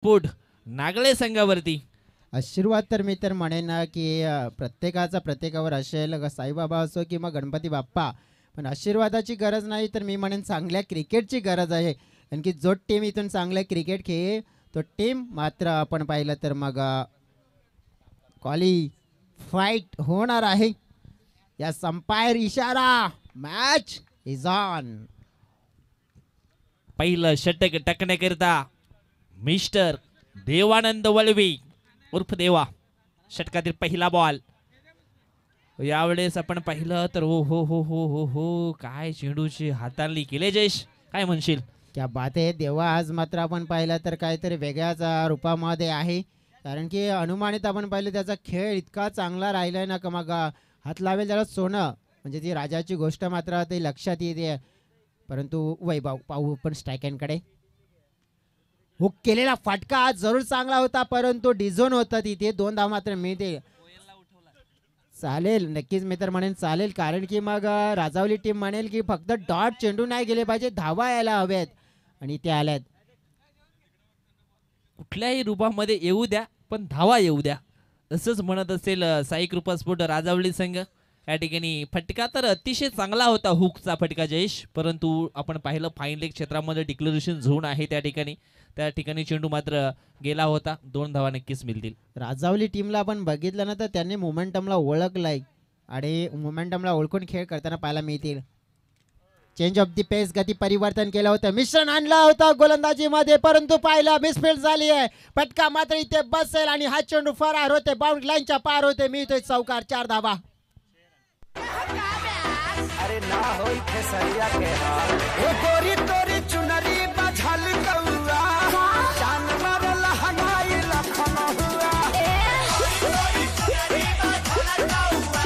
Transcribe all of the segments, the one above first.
पुढ नागळे संघावरती. आशीर्वाद तर मी तर म्हणेन ना की प्रत्येकाचा प्रत्येकावर असेल साईबाबा असो किंवा गणपती बाप्पा, पण आशीर्वादाची गरज नाही तर मी म्हणेन चांगल्या क्रिकेटची गरज आहे. कारण की जो टीम इथून चांगलं क्रिकेट खेळेल तो टीम मात्र आपण पाहिलं तर मग क्वालिफाईट होणार आहे. या संपायर इशारा मॅच इज ऑन. पहिलं षटक टाकण्याकरिता मिस्टर देवानंद वळवी उर्फ देवा. षटकातील पहिला बॉल. यावेळेस आपण पाहिलं तर हो हो हो हो हो हो काय चेंडूची हाताळणी केले. जयेश काय म्हणशील? क्या बात आहे. देवा आज मात्र आपण पाहिलं तर काहीतरी वेगळ्याच रूपामध्ये आहे. कारण की अनुमानित आपण पाहिलं त्याचा खेळ इतका चांगला राहिलाय ना का मग हात लावेल त्याला सोनं म्हणजे ती राजाची गोष्ट मात्र ते लक्षात येते. परंतु वैभव पाहू पण स्ट्रायकॅनकडे हुक केलेला फटका आज जरूर चांगला होता परंतु डिझोन होता तिथे 2 धाव मात्र मिळते. चालेल नक्कीच मी तर म्हणेन चालेल. कारण की मग राजावली टीम म्हणेल की फक्त डॉट चेंडू नाही गेले पाहिजे धावा यायला हव्यात आणि ते आल्यात. कुठल्याही रूपामध्ये येऊ द्या पण धावा येऊ द्या असंच म्हणत असेल साई कृपा स्पोर्ट राजावली संघ. या ठिकाणी फटका तर अतिशय चांगला होता हुकचा फटका जयेश. परंतु आपण पाहिलं फाईन लेग क्षेत्रामध्ये डिक्लेरेशन झोन आहे त्या ठिकाणी चेंडू मात्र गेला होता. 2 धावा नक्कीच मिळतील. राजावली टीमला आपण बघितलं ना तर त्यांनी मोमेंटमला ओळखलाय आणि मोमेंटमला ओळखून खेळ करताना पाहायला मिळतील. चेंज ऑफ दी पेस गती परिवर्तन केलं होतं मिश्रण आणला होता गोलंदाजीमध्ये परंतु पाहिलं मिसफील्ड झाली आहे. फटका मात्र इथे बसेल आणि हा चेंडू फरार होते बाउंड्री लाईनच्या पार होते. मिळतोय चौकार 4 धावा. अरे ना होई खेसरिया के हाल ए गोरी तोरी चुनरी बझल कौआ जानवर लहंगाई लखन हुआ गोरी चुनरी बझल कौआ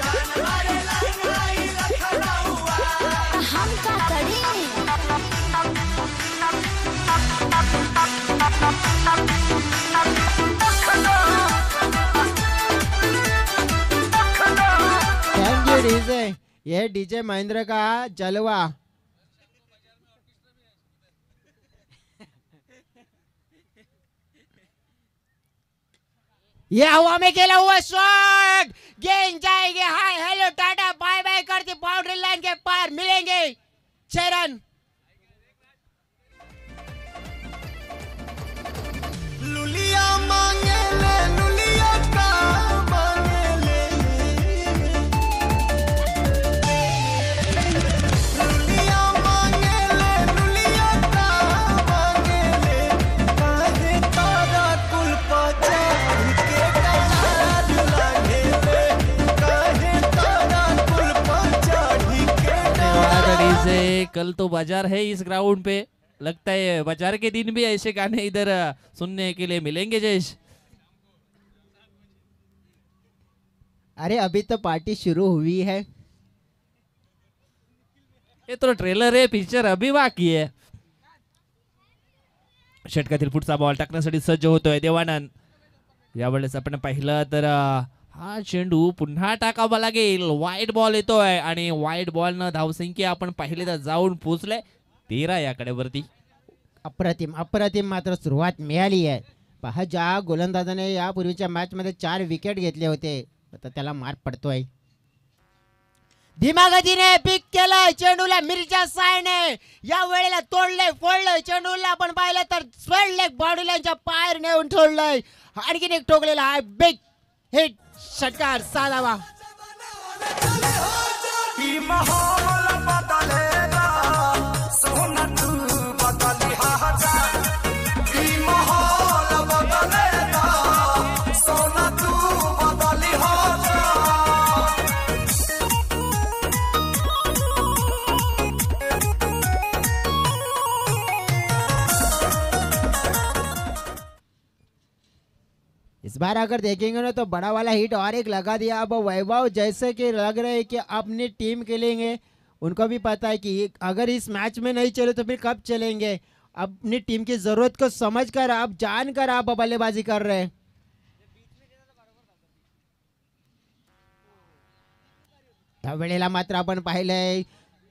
जानवर लहंगाई लखन हुआ हम का करी थैंक यू डीजे. ये डीजे महेंद्र का जलवा. ये हवा में खेला हुआ शॉट गेंद जाएगी hi hello tata bye bye करती बाउंड्री लाइन के पार मिलेंगे 6 रन. लुलिया मांगे ले लुलिया का मांगे ले लुलिया मांगे ले लुलिया का मांगे ले काहे तारा कुल पचा के कलार लागे ले काहे तारा कुल पचा के कल तो बाजार है इस ग्राउंड पे. लगता है बाजार के दिन भी ऐसे गाने इधर सुनने के लिए मिलेंगे जयेश. अरे अभी तो पार्टी शुरू हुई है. ये तो ट्रेलर है पिक्चर अभी बाकी है. षटकातील पुढचा बॉल टाकण्यासाठी सज्ज होतोय देवानंद. यावेळेस आपण पाहिलं तर हा चेंडू पुन्हा टाकावा लागेल. वाईट बॉल येतोय आणि वाईट बॉल न धावसंख्या आपण पाहिले तर जाऊन पोहोचले 13 याकडे वरती. अप्रतिम अप्रतिम मात्र सुरुवात मिळाली आहे. पहा ज्या गोलंदाजाने यापूर्वीच्या मॅच मध्ये 4 विकेट घेतले होते आता त्याला मार पडतोय. धीमा गतीने पिक केलं चेंडूला मिरच्या सायने या वेळेला तोडलंय फोडलंय चेंडूला आपण पाहिलं तर सोडले बॉडी लाईनच्या पायर नेऊन ठेवलंय. आणखीन एक ठोकलेला आहे बिग हिट षटकार 6 धावा. की माहौल बदलेगा सोना तू बदली हाजा की माहौल बदलेगा सोना तू बदली हाजा. इस बार अगर देखेंगे ना तो बड़ा वाला हिट और एक लगा दिया. अब वैभव जैसे कि लग रहे हैं कि अपनी टीम के लिए उनको भी पता है कि अगर इस मैच में नहीं चले तो फिर कब चलेंगे. अपनी टीम की जरूरत को समझकर आप जानकर आप बल्लेबाजी कर रहे हैं. त्या वेळेला मात्र आपण पाहिलंय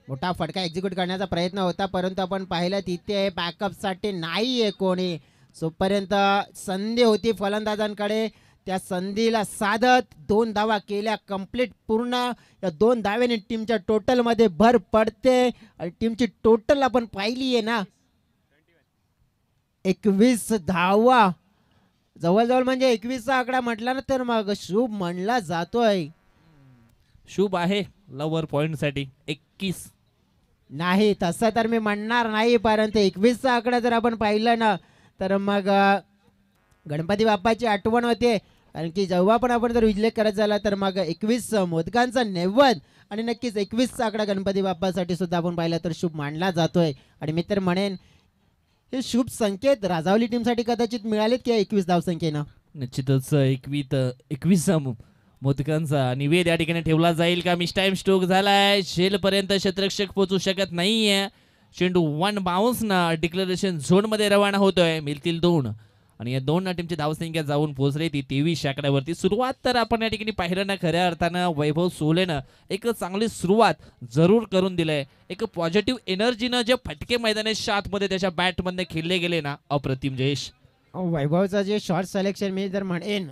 मोठा फटका एक्झिक्यूट करण्याचा प्रयत्न होता परंतु आपण पाहिलं तिथे बॅकअप साठी नाहीये कोणी. जोपर्यंत संधी होती फलंदाजांकडे त्या संधीला साधत 2 धावा केल्या कंप्लीट पूर्ण. या 2 धाव्याने टीमच्या टोटलमध्ये भर पडते आणि टीमची टोटल आपण पाहिली आहे ना 21 धावा. जवळजवळ म्हणजे 21चा आकडा म्हटला ना तर मग शुभ म्हणला जातोय. शुभ आहे लवर पॉइंट साठी 21. नाही तसं तर मी म्हणणार नाही, परंतु 21चा आकडा जर आपण पाहिलं ना तर मग गणपती बाप्पाची आठवण होते. कारण की जेव्हा पण आपण जर उल्लेख करत झाला तर मग 21 मोदकांचा नैवेद्य आणि नक्कीच 21चा आकडा गणपती बाप्पासाठी सुद्धा आपण पाहिला तर शुभ मानला जातोय. आणि मी तर म्हणेन हे शुभ संकेत राजावली टीमसाठी कदाचित मिळालेत की 21 धावसंख्येनं. निश्चितच 21 मोदकांचा निवेद या ठिकाणी ठेवला जाईल का. मिस टाइम स्ट्रोक झालाय, शेल पर्यंत क्षेत्ररक्षक पोहोचू शकत नाहीये. चेंडू 1 बाउन्स ना डिक्लेरेशन झोन मध्ये रवाना होतोय. मिळतील 2 आणि या 2 टीमची धावसंख्या जाऊन पोहोचली ती 23 आकड्यावरती. सुरुवात तर आपण या ठिकाणी पाहिलं ना खऱ्या अर्थानं वैभव सोलेनं एक चांगली सुरुवात जरूर करून दिलंय. एक पॉझिटिव्ह एनर्जीनं जे फटके मैदानाच्या आतमध्ये त्याच्या बॅटमधने खेळले गेले ना अप्रतिम जयेश. वैभवचं जे शॉर्ट सिलेक्शन मी जर म्हणेन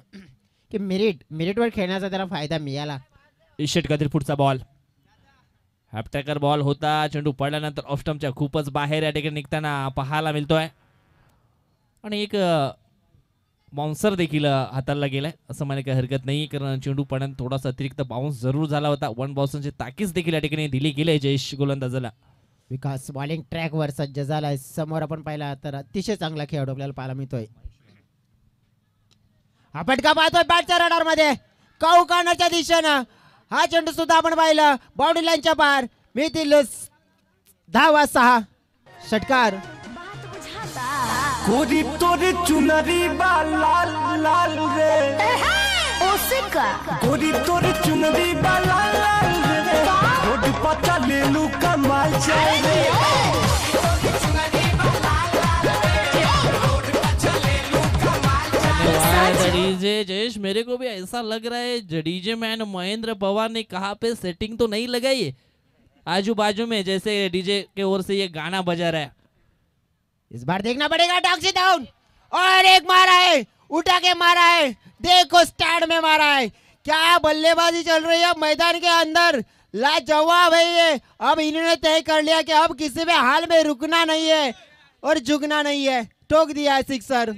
की मेरिटवर खेळण्याचा त्याला फायदा मिळाला. षटकातील पुढचा बॉल हॅपटॅकर बॉल होता. चेंडू पडल्यानंतर ऑफ स्टंपच्या खूपच बाहेर या ठिकाणी निघताना पाहायला मिळतोय आणि एक बाउन्सर देखील हाताळला गेलाय असं मला काही हरकत नाही, कारण चेंडू पडल्यानंतर थोडासा अतिरिक्त बाउन्स जरूर झाला होता. 1 बाउन्सची ताकीद देखील या ठिकाणी दिली गेली जयेश गोलंदाजाला. विकास बॉलिंग ट्रॅकवर सज्ज झालाय. समोर आपण पाहिला तर अतिशय चांगला खेळाडू आपल्याला पाहायला मिळतोय. हा फटका पाहतोय बॅटच्या रडार मध्ये काऊ कॉर्नरच्या दिशेनं. हा चेंडू सुद्धा आपण पाहिला बाउंड्री लाईनच्या पार. मिळतील 10-6 षटकार. गोरी तोरी चुनरी बा लाल लाल रे, गोरी तोरी चुनरी बा लाल लाल रे, रोड पता ले लू कमाल जाए रे. डीजे जयेश, मेरे को भी ऐसा लग रहा है डीजे मैन महेंद्र पवार ने कहाँ पे सेटिंग तो नहीं लगाई है आजू बाजू में, जैसे डीजे के ओर से ये गाना बजा रहा है. इस बार देखना पड़ेगा. टॉक्सी डाउन और एक मारा है, उठा के मारा है. देखो स्टैंड में मारा है. क्या बल्लेबाजी चल रही है मैदान के अंदर. लाजवाब है ये. अब इन्होंने तय कर लिया कि अब किसी भी हाल में रुकना नहीं है और झुकना नहीं है. ठोक दिया है सिक्सर.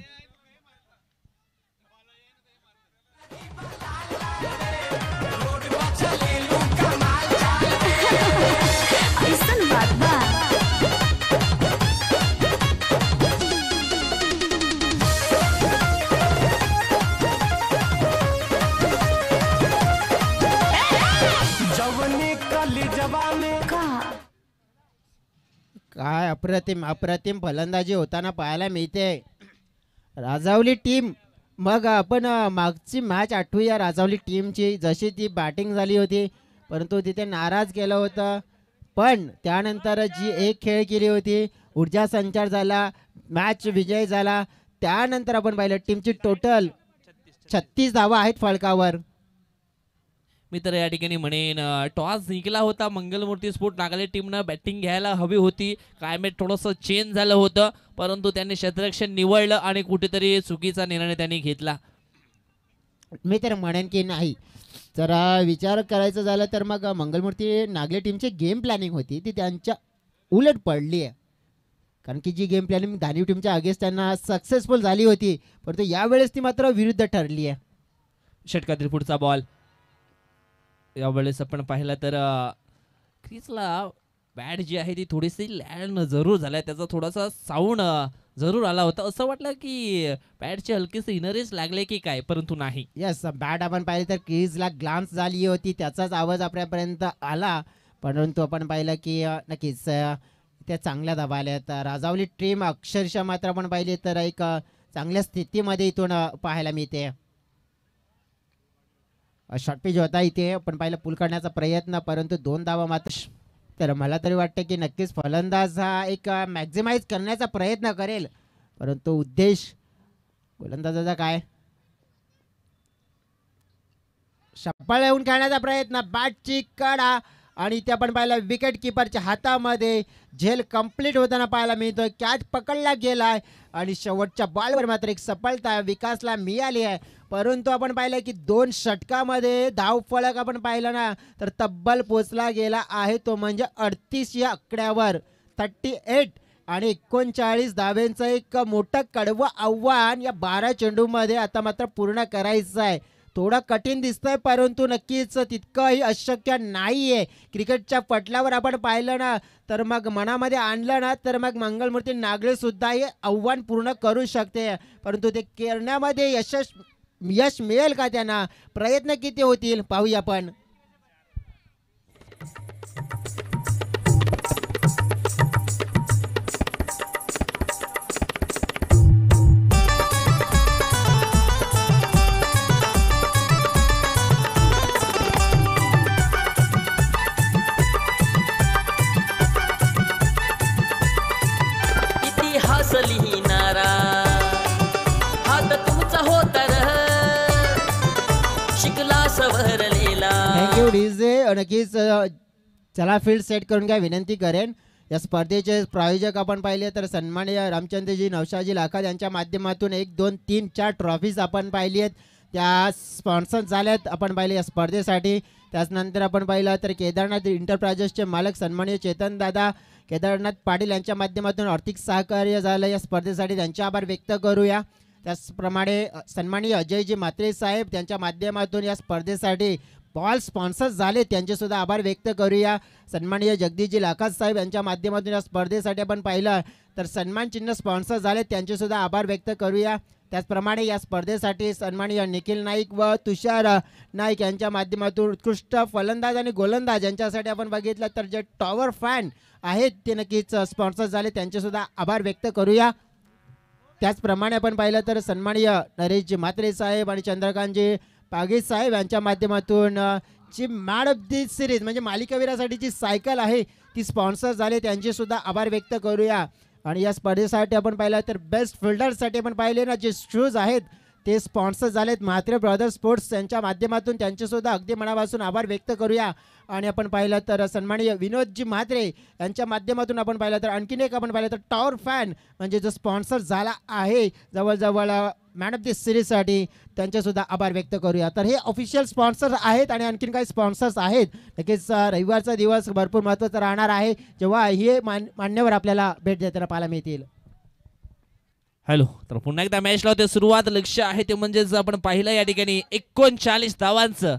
काय अप्रतिम फलंदाजी होताना पाहायला मिळते राजावली टीम. मग आपण मागची मॅच आठवूया राजावली टीमची. जशी ती बॅटिंग झाली होती परंतु तिथे नाराज केलं होतं, पण त्यानंतर जी एक खेळ केली होती, ऊर्जा संचार झाला, मॅच विजय झाला. त्यानंतर आपण पाहिलं टीमची टोटल 36 धावा आहेत फलकावर. मी तर या ठिकाणी म्हणेन टॉस जिंकला होता मंगलमूर्ती स्पोर्ट नागालँड टीमनं. बॅटिंग घ्यायला हवी होती. क्लायमेट थोडंसं चेंज झालं होतं परंतु त्यांनी क्षेत्ररक्षण निवडलं आणि कुठेतरी चुकीचा निर्णय त्यांनी घेतला. मी तर म्हणेन की नाही, जर विचार करायचं झालं तर मग मंगलमूर्ती नागले टीमची गेम प्लॅनिंग होती ती त्यांच्या उलट पडली आहे. कारण की जी गेम प्लॅनिंग धानीव टीमच्या अगेन्स्ट त्यांना सक्सेसफुल झाली होती परंतु यावेळेस ती मात्र विरुद्ध ठरली आहे. षटकातील पुढचा बॉल यावेळेस आपण पाहिला तर क्रीजला बॅट जी आहे ती थोडीशी लँड जरूर झालाय, त्याचा थोडासा साऊंड जरूर आला होता. असं वाटलं की बॅटचे हलकेसे इनरेस लागले की काय, परंतु नाही. यस, बॅट आपण पाहिली तर क्रीजला ग्लान्स झाली होती, त्याचाच आवाज आपल्यापर्यंत आला. परंतु आपण पाहिलं की नक्कीच त्या चांगल्या धावा आल्यात. राजावली टीम अक्षरशः मात्र आपण पाहिली तर एक चांगल्या स्थितीमध्ये इथून पाहायला मिळते. शॉर्ट पिच होता इथे, पण पाहिलं पुल करण्याचा प्रयत्न परंतु 2 धावा मात्र. तर मला तरी वाटतं की नक्कीच फलंदाज हा एक मॅक्झिमाइज करण्याचा प्रयत्न करेल परंतु उद्देश गोलंदाजाचा काय, शप्पळ येऊन खेळण्याचा प्रयत्न. बॅटची कडा आणि इथे आपण पाहिलं विकेट किपरच्या हातामध्ये झेल कंप्लीट होताना पाहायला मिळतोय. कॅच पकडला गेलाय आणि शेवटच्या बॉलवर मात्र एक सफलता विकासला मिळाली आहे. परंतु आपण पाहिलं की 2 षटकामध्ये धावफलक आपण पाहिलं ना तर तब्बल पोचला गेला आहे, तो म्हणजे 38 या आकड्यावर 38 आणि 39 धावेंचं एक मोठं कडवं आव्हान या 12 चेंडूमध्ये आता मात्र पूर्ण करायचं आहे. थोडं कठीण दिसतंय परंतु नक्कीच तितकंही अशक्य नाहीये. क्रिकेटच्या पटलावर आपण पाहिलं ना तर मग मनामध्ये आणलं ना तर मग मंगलमूर्ती नागले सुद्धा हे आव्हान पूर्ण करू शकते, परंतु ते करण्यामध्ये यश मिळेल का त्यांना, प्रयत्न किती होतील पाहूया आपण. इतिहास लिहिणारा हात तुमचा होता र शिकला सवरलेला. Thank you DJ. नक्कीच चला फील्ड सेट करून घ्या विनंती करेन. या स्पर्धेचे प्रायोजक आपण पाहिले तर सन्माननीय रामचंद्रजी नौशाजी लाखात यांच्या माध्यमातून 1 2 3 4 ट्रॉफीज आपण पाहिली आहेत, त्या स्पॉन्सर झाल्यात आपण पाहिले या स्पर्धेसाठी. त्याचनंतर आपण पाहिलं तर केदारनाथ इंटरप्राइजेसचे मालक सन्माननीय चेतन दादा केदारनाथ पाटील यांच्या माध्यमातून आर्थिक सहकार्य झालं या स्पर्धेसाठी, त्यांचे आभार व्यक्त करूया. त्याचप्रमाणे सन्माननीय अजयजी म्हात्रे साहेब त्यांच्या माध्यमातून या स्पर्धेसाठी बॉल स्पॉन्सर झाले, त्यांचे सुद्धा आभार व्यक्त करूया. सन्माननीय जगदीशजी लाखात साहेब यांच्या माध्यमातून या स्पर्धेसाठी आपण पाहिलं तर सन्मान चिन्ह स्पॉन्सर झाले, त्यांचे सुद्धा आभार व्यक्त करूया. त्याचप्रमाणे या स्पर्धेसाठी सन्माननीय निखिल नाईक व तुषार नाईक यांच्या माध्यमातून उत्कृष्ट फलंदाज आणि गोलंदाज यांच्यासाठी आपण बघितलं तर जे टॉवर फॅन आहेत ते नक्कीच स्पॉन्सर झाले, त्यांचे सुद्धा आभार व्यक्त करूया. त्याचप्रमाणे आपण पाहिलं तर सन्माननीय नरेशजी म्हात्रे साहेब आणि चंद्रकांतजी पागे साहेब यांच्या माध्यमातून जी मॅन ऑफ दी सिरीज म्हणजे मालिकावीरासाठीची सायकल आहे ती स्पॉन्सर झाले, त्यांचे सुद्धा आभार व्यक्त करूया. आणि या स्पर्धेसाठी आपण पाहिलं तर बेस्ट फिल्डरसाठी आपण पाहिले ना जे शूज आहेत ते स्पॉन्सर झालेत म्हात्रे ब्रदर्स स्पोर्ट्स यांच्या माध्यमातून, त्यांचे सुद्धा अगदी मनापासून आभार व्यक्त करूया. आणि आपण पाहिलं तर सन्माननीय विनोदजी म्हात्रे यांच्या माध्यमातून आपण पाहिलं तर आणखीन एक आपण पाहिलं तर टॉवर फॅन म्हणजे जो स्पॉन्सर झाला आहे जवळजवळ मॅन ऑफ दी सिरीजसाठी, त्यांचे सुद्धा आभार व्यक्त करूया. तर हे ऑफिशियल स्पॉन्सर आहेत आणि आणखीन काही स्पॉन्सर्स आहेत. नक्कीच रविवारचा दिवस भरपूर महत्त्वाचा राहणार आहे जेव्हा हे मान्यवर आपल्याला भेट देताना पाहायला मिळतील. हॅलो, तर पुन्हा एकदा मॅचला होते सुरुवात. लक्ष आहे ते म्हणजेच आपण पाहिलं या ठिकाणी 39 धावांचं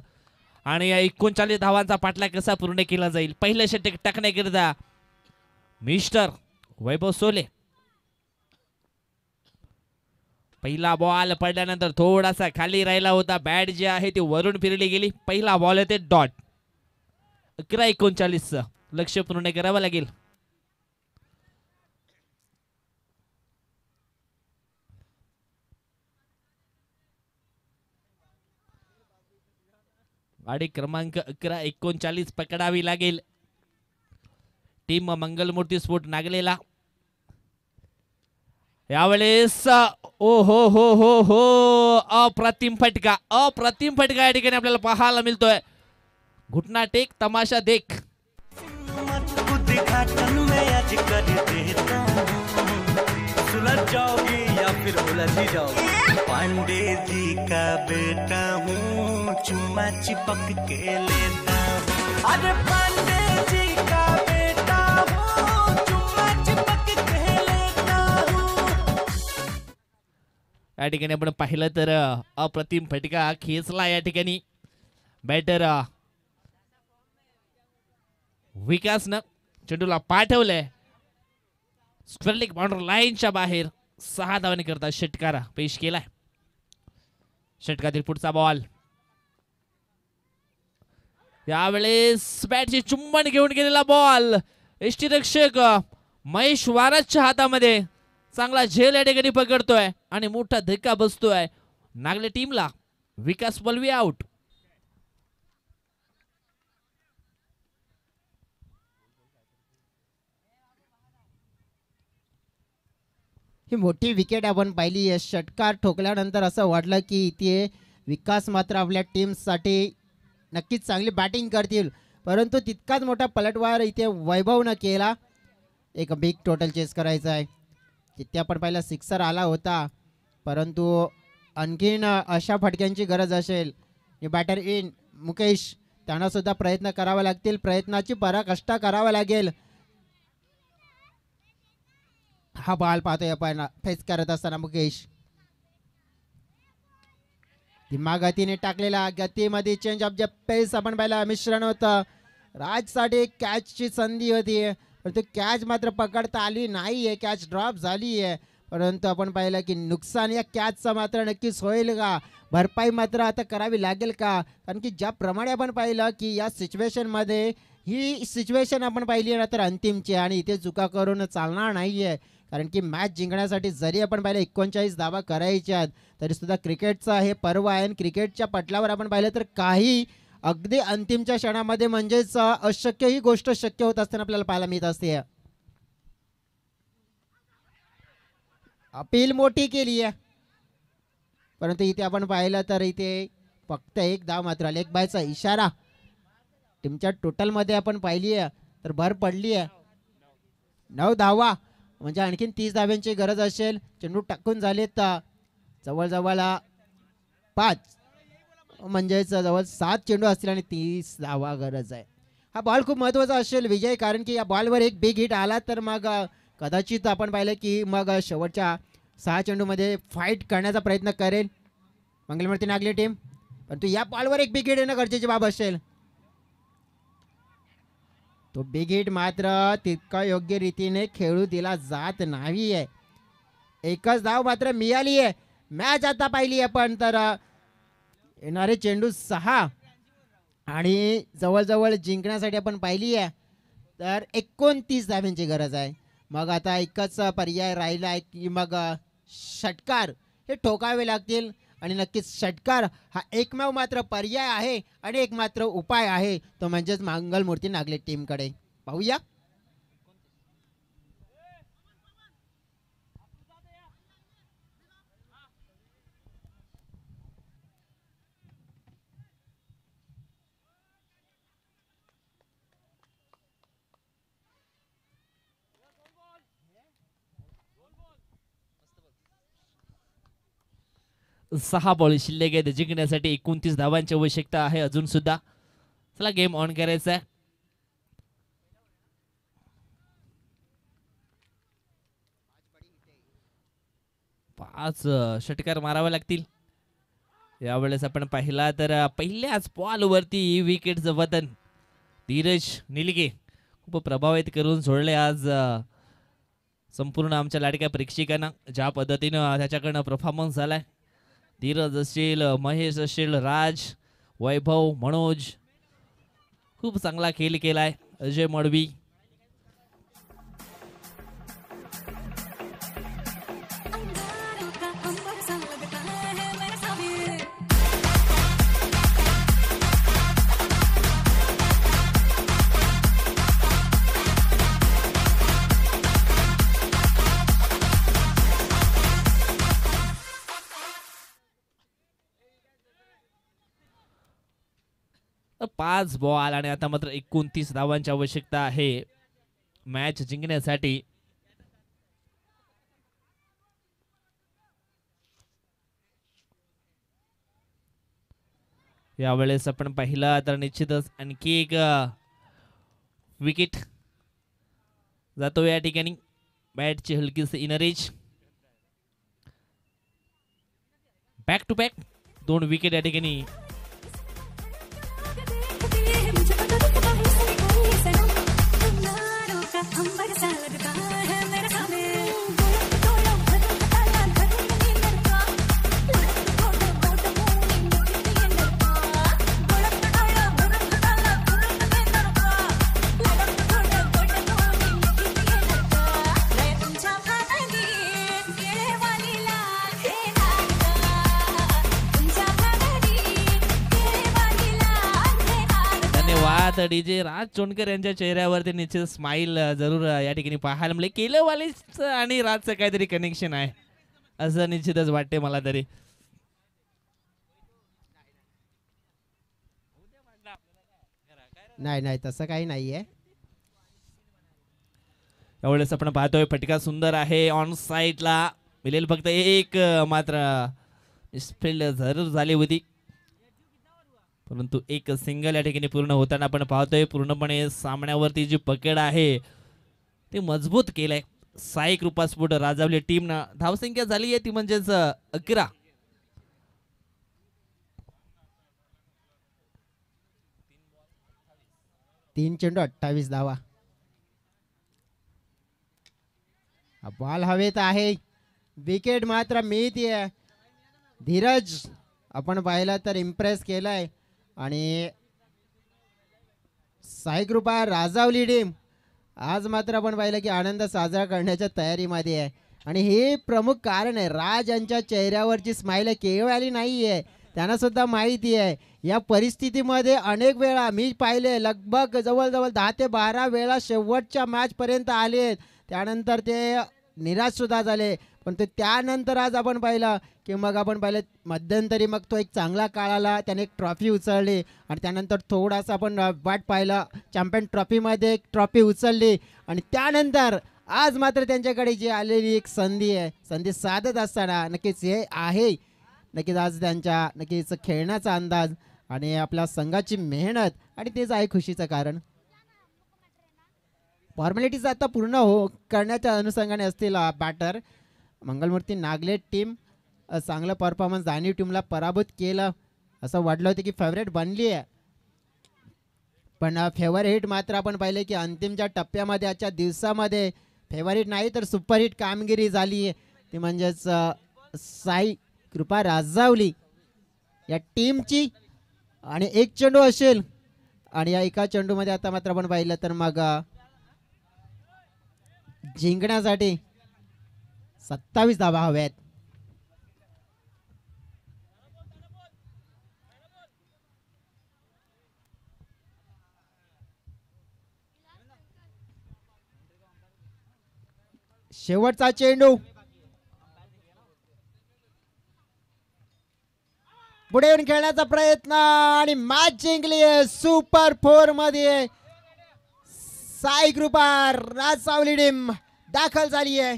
आणि या 39 धावांचा पाठलाग कसा पूर्ण केला जाईल. पहिलं षटक टाकण्याकरिता मिस्टर वैभव सोले. पहिला बॉल पडल्यानंतर थोडासा खाली राहिला होता, बॅट जी आहे ती वरून फिरली गेली. पहिला बॉल येते डॉट. 11-39 लक्ष पूर्ण करावं लागेल. गाडी क्रमांक 11-39 पकडावी लागेल टीम मंगलमूर्ती स्पोर्ट नागलेला. यावेळेस ओ हो हो हो हो अप्रतिम फटका या ठिकाणी आपल्याला पाहायला मिळतोय. घुटना टेक तमाशा देख. उद्घाटन में आज कर देता हूं, सुलझ जाओगी या फिर उलझ जाओगी. पांडे जी का बेटा हूँ, चुम्मा चिपक के लेता हूँ. अरे पांडे जी का बेटा हूँ, चुम्मा चिपक के लेता हूँ. या ठिकाणी आपण पाहिलं तर अप्रतिम फटका खेचला या ठिकाणी बॅटर विकासनं चेंडूला पाठवलंय स्क्वेअर बाउंड्री लाईनच्या बाहेर. 6 धावांनी करता षटकार पेश केलाय. षटकातील पुढचा बॉल यावेळेस बॅटची चुंबन घेऊन गेलेला बॉल यष्टीरक्षक महेश वारसच्या हातामध्ये. चांगला झेल या ठिकाणी पकडतोय आणि मोठा धक्का बसतोय नागले टीमला. विकास पलवी आउट. ही मोठी विकेट आपण पाहिली. षटकार ठोकल्यानंतर असं वाटलं की इथे विकास मात्र आपल्या टीमसाठी नक्कीच चांगली बॅटिंग करतील, परंतु तितकाच मोठा पलटवार इथे वैभवनं केला. एक बिग टोटल चेस करायचं आहे. तिथे आपण पहिला सिक्सर आला होता, परंतु आणखीन अशा फटक्यांची गरज असेल. बॅटर इन मुकेश, त्यांना सुद्धा प्रयत्न करावे लागतील, प्रयत्नाची पराकाष्ठा करावा लागेल. हा बॉल पाहतोय आपण फेस करत असताना मुकेश दिमागतीने टाकलेला, गतीमध्ये चेंज ऑफ द पेस आपण पाहिला. मिश्रण होतं. राजसाठी कॅचची संधी होती, परंतु कॅच मात्र पकडता आली नाहीये. कॅच ड्रॉप झाली आहे, परंतु आपण पाहिलं की नुकसान या कॅचचं मात्र नक्कीच होईल का, भरपाई मात्र आता करावी लागेल का. कारण की ज्याप्रमाणे आपण पाहिलं की या सिच्युएशनमध्ये ही सिच्युएशन आपण पाहिली ना तर अंतिमची, आणि इथे चुका करून चालणार नाही आहे. कारण की मॅच जिंकण्यासाठी जरी आपण पाहिलं 39 धावा करायच्यात, तरी सुद्धा क्रिकेटचा हे पर्व आहे. आणि क्रिकेटच्या पटलावर आपण पाहिलं तर काही अगदी अंतिमच्या क्षणामध्ये म्हणजेच अशक्य ही गोष्ट शक्य होत असताना आपल्याला पाहायला मिळत असते. अपील मोठी केली आहे, परंतु इथे आपण पाहिलं तर इथे फक्त एक धाव मात्र आली. एक बायचा इशारा टीमच्या टोटलमध्ये आपण पाहिली आहे तर भर पडली आहे. 9 धावा म्हणजे आणखीन 30 धाव्यांची गरज असेल. चेंडू टाकून झालेत जवळजवळ 5, म्हणजेच जवळ 7 चेंडू असतील आणि 30 धावा गरज आहे. हा बॉल खूप महत्त्वाचा असेल विजय, कारण की या बॉलवर एक बिग हिट आला तर मग कदाचित आपण पाहिलं की मग शेवटच्या 6 चेंडूमध्ये फाईट करण्याचा प्रयत्न करेल मंगलमूर्ती नागले टीम, परंतु या बॉलवर एक बिग हिट येणं गरजेची बाब असेल. तो बिग हिट मात्र तितका योग्य रीतीने खेळू दिला जात नाही आहे. एकच धाव मात्र मिळाली आहे. मॅच आता पाहिली आपण तर येणारे चेंडू 6 आणि जवळजवळ जिंकण्यासाठी आपण पाहिली आहे तर 29 धाव्यांची गरज आहे. मग आता एकच पर्याय राहिला आहे की मग षटकार हे ठोकावे लागतील, आणि नक्कीच षटकार हा एकमेव मात्र पर्याय आहे आणि एक मात्र उपाय आहे, तो म्हणजेच मंगलमूर्ती नागले टीमकडे. पाहूया सहा बॉल शिल्लक आहेत. जिंकण्यासाठी 29 धावांची आवश्यकता आहे अजून सुद्धा. चला गेम ऑन करायचा आहे. 5 षटकार मारावे लागतील. यावेळेस आपण पाहिला तर पहिल्याच बॉलवरती विकेटचं वतन धीरज निलगे खूप प्रभावित करून सोडले आज संपूर्ण आमच्या लाडक्या प्रेक्षकांना. ज्या पद्धतीनं त्याच्याकडनं परफॉर्मन्स झालाय, धीरज असेल, महेश असेल, राज, वैभव, मनोज, खूप चांगला खेळ केलाय. अजय मडवी, पाच बॉल आणि आता मात्र 29 धावांची आवश्यकता आहे मॅच जिंकण्यासाठी. यावेळेस आपण पाहिला तर निश्चितच आणखी एक विकेट जातो या ठिकाणी. बॅटची हलकीच इनरेज, बॅक टू बॅक 2 विकेट या ठिकाणी. डीजे राज चोंडकर यांच्या चेहऱ्यावरती निश्चित स्माइल जरूर या ठिकाणी पाहायला मिळेल. केलवालीच आणि राजचं काहीतरी कनेक्शन आहे असं निश्चितच वाटते मला तरी. नाही नाही तसं काही नाहीये. यावेळेस आपण पाहतोय फटका सुंदर आहे ऑन साईडला मिळेल फक्त एक मात्र फील्ड जरूर झाली होती परंतु एक सिंगल या ठिकाणी पूर्ण होताना आपण पाहतोय. पूर्णपणे सामन्यावरती जी पकड आहे ते मजबूत केलंय साई कृपा स्पोर्ट राजावली टीमनं. धावसंख्या झाली आहे ती म्हणजेच 11. तीन चेंडू 28 धावा. बॉल हवेत आहे. विकेट मात्र मिळतीये. धीरज आपण पाहिला तर इम्प्रेस केलाय आणि साई कृपा राजावली टीम आज मात्र आपण पाहिलं की आनंद साजरा करण्याच्या तयारीमध्ये आहे आणि हे प्रमुख कारण आहे. राज यांच्या चेहऱ्यावरची स्माईल केवळ आली नाहीये. त्यांना सुद्धा माहिती आहे या परिस्थितीमध्ये अनेक वेळा मी पाहिले लगभग जवळजवळ 10 ते 12 वेळा शेवटच्या मॅच पर्यंत आले. त्यानंतर ते निराश सुद्धा झाले पण ते त्यानंतर आज आपण पाहिलं की मग आपण पाहिलं मध्यंतरी मग तो एक चांगला काळ आला. त्याने एक ट्रॉफी उचलली आणि त्यानंतर थोडासा आपण वाट पाहिलं चॅम्पियन ट्रॉफीमध्ये एक ट्रॉफी उचलली आणि त्यानंतर आज मात्र त्यांच्याकडे जी आलेली एक संधी आहे संधी साधत असताना नक्कीच हे आहे नक्कीच आज त्यांच्या नक्कीच खेळण्याचा अंदाज आणि आपल्या संघाची मेहनत आणि तेच आहे खुशीचं कारण. फॉर्मॅलिटीज आता पूर्ण करण्याच्या अनुषंगाने असतील. बॅटर मंगलमूर्ती नागले टीम चांगला परफॉर्मन्स दानी टीमला पराभूत केलं असं वाटलं होतं की फेवरेट बनली आहे पण फेवरेट मात्र आपण पाहिले की अंतिमच्या टप्प्यामध्ये आजच्या दिवसामध्ये फेवरेट नाही तर सुपरहिट कामगिरी झाली आहे ती म्हणजेच साई कृपा राजावली या टीमची. आणि एक चेंडू असेल आणि या एका चेंडूमध्ये आता मात्र आपण पाहिलं तर मग जिंकण्यासाठी 27 धावा हव्यात. शेवटचा चेंडू पुढे येऊन खेळण्याचा प्रयत्न आणि मॅच जिंकली आहे. सुपर 4 मध्ये साई कृपा राजावली टीम दाखल झाली आहे.